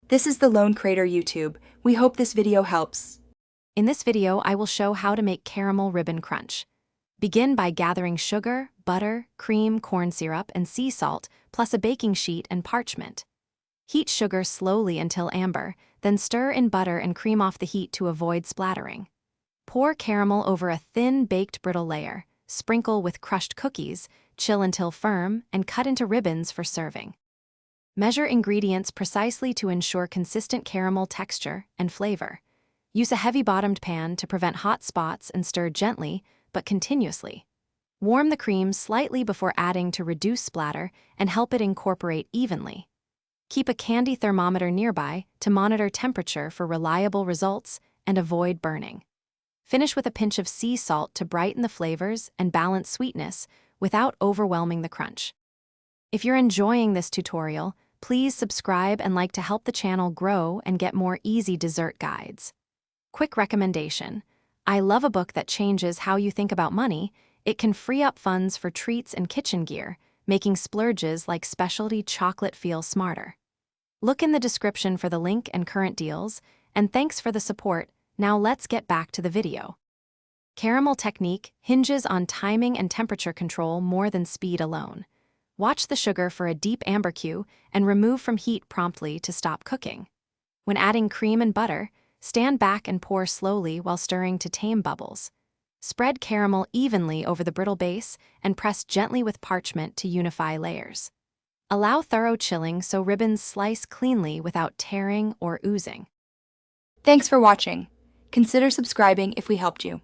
This is the Lone Crater YouTube. We hope this video helps. In this video, I will show how to make caramel ribbon crunch. Begin by gathering sugar, butter, cream, corn syrup, and sea salt, plus a baking sheet and parchment. Heat sugar slowly until amber, then stir in butter and cream off the heat to avoid splattering. Pour caramel over a thin, baked brittle layer, sprinkle with crushed cookies, chill until firm, and cut into ribbons for serving. Measure ingredients precisely to ensure consistent caramel texture and flavor. Use a heavy-bottomed pan to prevent hot spots and stir gently, but continuously. Warm the cream slightly before adding to reduce splatter and help it incorporate evenly. Keep a candy thermometer nearby to monitor temperature for reliable results and avoid burning. Finish with a pinch of sea salt to brighten the flavors and balance sweetness without overwhelming the crunch. If you're enjoying this tutorial, please subscribe and like to help the channel grow and get more easy dessert guides. Quick recommendation: I love a book that changes how you think about money. It can free up funds for treats and kitchen gear, making splurges like specialty chocolate feel smarter. Look in the description for the link and current deals, and thanks for the support. Now let's get back to the video. Caramel technique hinges on timing and temperature control more than speed alone. Watch the sugar for a deep amber hue and remove from heat promptly to stop cooking. When adding cream and butter, stand back and pour slowly while stirring to tame bubbles. Spread caramel evenly over the brittle base and press gently with parchment to unify layers. Allow thorough chilling so ribbons slice cleanly without tearing or oozing. Thanks for watching. Consider subscribing if we helped you.